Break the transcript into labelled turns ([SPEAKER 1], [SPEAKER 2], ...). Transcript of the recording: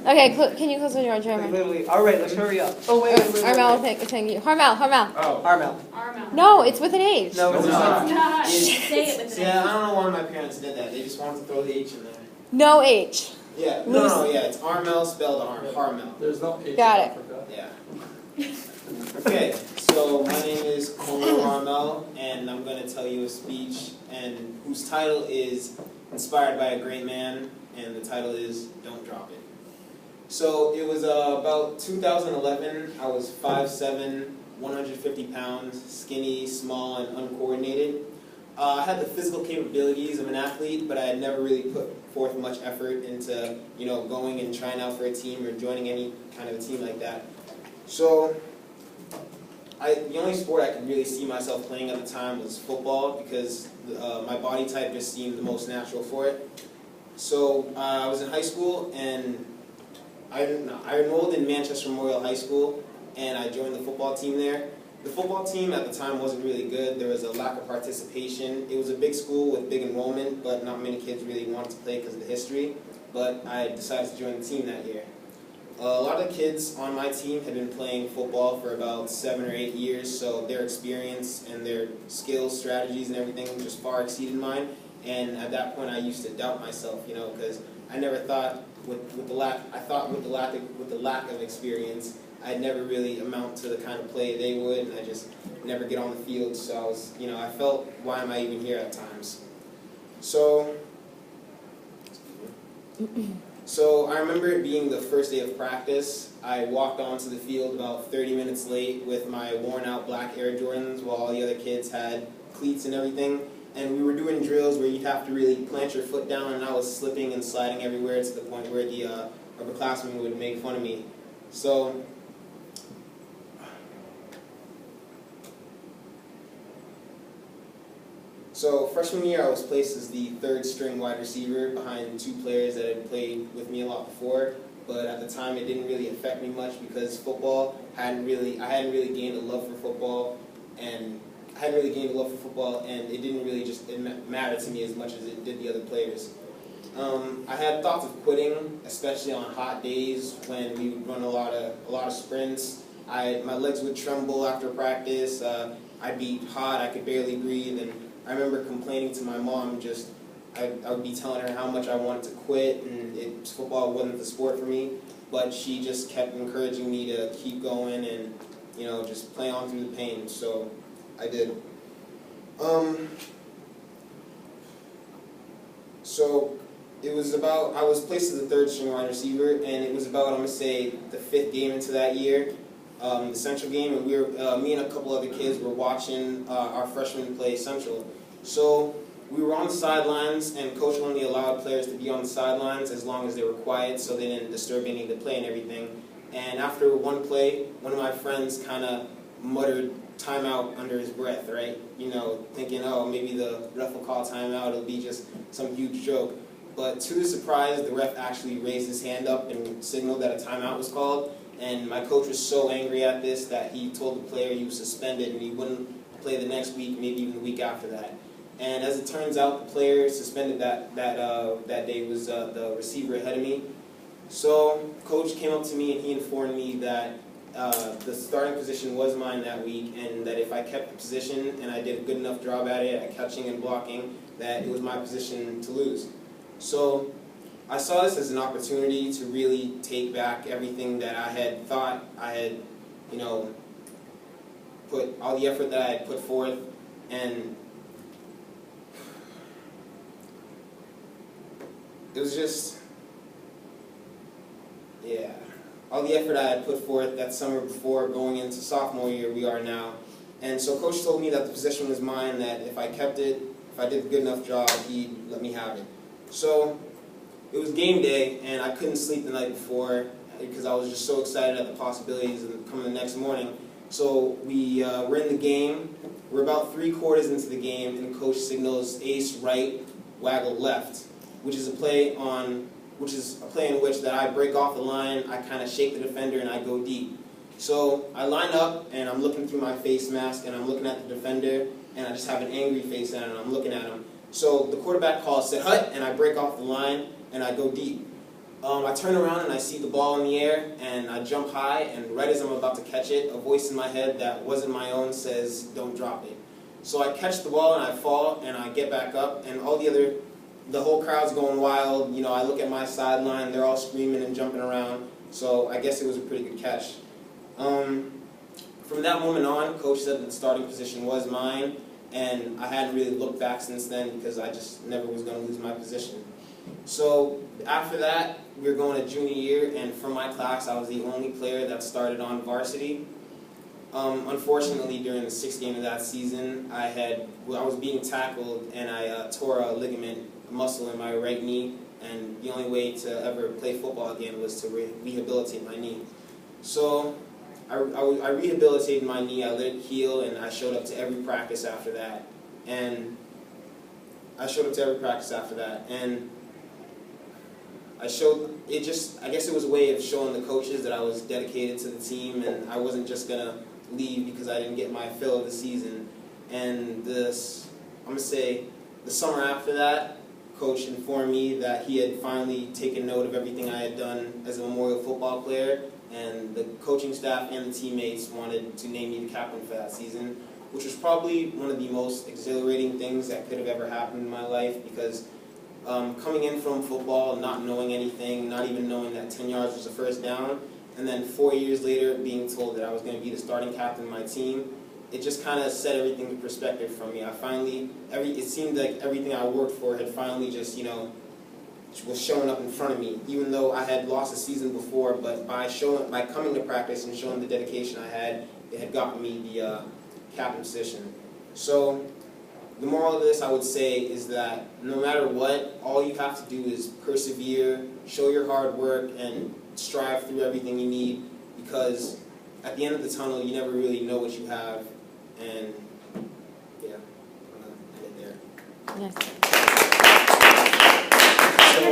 [SPEAKER 1] Okay, can you close the door, Jeremy?
[SPEAKER 2] Wait. All right, let's hurry up. Oh, wait.
[SPEAKER 1] Armel, thank you. Harmel.
[SPEAKER 2] Oh, Armel.
[SPEAKER 1] No, it's with an H.
[SPEAKER 2] No, it's not.
[SPEAKER 3] Say it with an
[SPEAKER 4] See, I don't know why my parents did that. They just wanted to throw the H in there.
[SPEAKER 1] No H.
[SPEAKER 4] Yeah, no, it's Armel spelled Harmel.
[SPEAKER 2] There's no H.
[SPEAKER 1] Got it.
[SPEAKER 4] Yeah. Okay, so my name is Colin Armel, and I'm going to tell you a speech, and whose title is Inspired by a Great Man, and the title is Don't Drop It. So it was about 2011. I was 5'7", 150 pounds, skinny, small, and uncoordinated. I had the physical capabilities of an athlete, but I had never really put forth much effort into, going and trying out for a team or joining any kind of a team like that. So the only sport I could really see myself playing at the time was football because my body type just seemed the most natural for it. So I was in high school, and I enrolled in Manchester Memorial High School, and I joined the football team there. The football team at the time wasn't really good. There was a lack of participation. It was a big school with big enrollment, but not many kids really wanted to play because of the history. But I decided to join the team that year. A lot of the kids on my team had been playing football for about 7 or 8 years, so their experience and their skills, strategies, and everything just far exceeded mine. And at that point, I used to doubt myself, because I never thought with the lack of experience, I'd never really amount to the kind of play they would, and I just never get on the field. So I was, I felt, why am I even here at times? So I remember it being the first day of practice. I walked onto the field about 30 minutes late with my worn-out black Air Jordans while all the other kids had cleats and everything. And we were doing drills where you'd have to really plant your foot down, and I was slipping and sliding everywhere to the point where the upperclassmen would make fun of me. So freshman year, I was placed as the third string wide receiver behind 2 players that had played with me a lot before. But at the time, it didn't really affect me much because I hadn't really gained a love for football, and it didn't really matter to me as much as it did the other players. I had thoughts of quitting, especially on hot days when we would run a lot of sprints. My legs would tremble after practice. I'd be hot. I could barely breathe, and I remember complaining to my mom. I would be telling her how much I wanted to quit, and football wasn't the sport for me. But she just kept encouraging me to keep going and just play on through the pain. So I did. So it was about, I was placed as the third string wide receiver, and it was about, I'm going to say, the 5th game into that year, the Central game, and me and a couple other kids were watching our freshmen play Central. So we were on the sidelines, and Coach only allowed players to be on the sidelines as long as they were quiet so they didn't disturb any of the play and everything. And after one play, one of my friends kind of muttered timeout under his breath, right? Thinking, oh, maybe the ref will call timeout, it'll be just some huge joke. But to his surprise, the ref actually raised his hand up and signaled that a timeout was called. And my coach was so angry at this that he told the player he was suspended and he wouldn't play the next week, maybe even the week after that. And as it turns out, the player suspended that day was the receiver ahead of me. So coach came up to me and he informed me that the starting position was mine that week, and that if I kept the position and I did a good enough job at it, at catching and blocking, that it was my position to lose. So I saw this as an opportunity to really take back everything that I had thought I had, put all the effort that I had put forth, and it was just, all the effort I had put forth that summer before going into sophomore year, we are now. And so coach told me that the position was mine, that if I kept it, if I did a good enough job, he'd let me have it. So it was game day, and I couldn't sleep the night before because I was just so excited at the possibilities of coming the next morning. So we were in the game. We're about 3 quarters into the game, and coach signals ace right, waggle left, which is a play in which that I break off the line, I kind of shake the defender, and I go deep. So I line up, and I'm looking through my face mask, and I'm looking at the defender, and I just have an angry face on it, and I'm looking at him. So the quarterback calls, said, hut, and I break off the line, and I go deep. I turn around and I see the ball in the air, and I jump high, and right as I'm about to catch it, a voice in my head that wasn't my own says, "Don't drop it." So I catch the ball and I fall, and I get back up, and the whole crowd's going wild. You know, I look at my sideline, they're all screaming and jumping around, so I guess it was a pretty good catch. From that moment on, Coach said that the starting position was mine, and I hadn't really looked back since then because I just never was going to lose my position. So after that, we were going to junior year, and from my class, I was the only player that started on varsity. Unfortunately, during the 6th game of that season, I was being tackled, and I tore a ligament, a muscle in my right knee, and the only way to ever play football again was to rehabilitate my knee. So I rehabilitated my knee, I let it heal, and I showed up to every practice after that. And I guess it was a way of showing the coaches that I was dedicated to the team, and I wasn't just gonna leave because I didn't get my fill of the season. And I'm gonna say, the summer after that, Coach informed me that he had finally taken note of everything I had done as a Memorial football player, and the coaching staff and the teammates wanted to name me the captain for that season, which was probably one of the most exhilarating things that could have ever happened in my life, because coming in from football, not knowing anything, not even knowing that 10 yards was a first down, and then 4 years later being told that I was going to be the starting captain of my team, it just kind of set everything in perspective for me. It seemed like everything I worked for had finally just, was showing up in front of me, even though I had lost a season before, but by coming to practice and showing the dedication I had, it had gotten me the captain position. So the moral of this, I would say, is that no matter what, all you have to do is persevere, show your hard work, and strive through everything you need, because at the end of the tunnel, you never really know what you have. And yeah, I'm going to end it there.
[SPEAKER 1] Yes.
[SPEAKER 4] So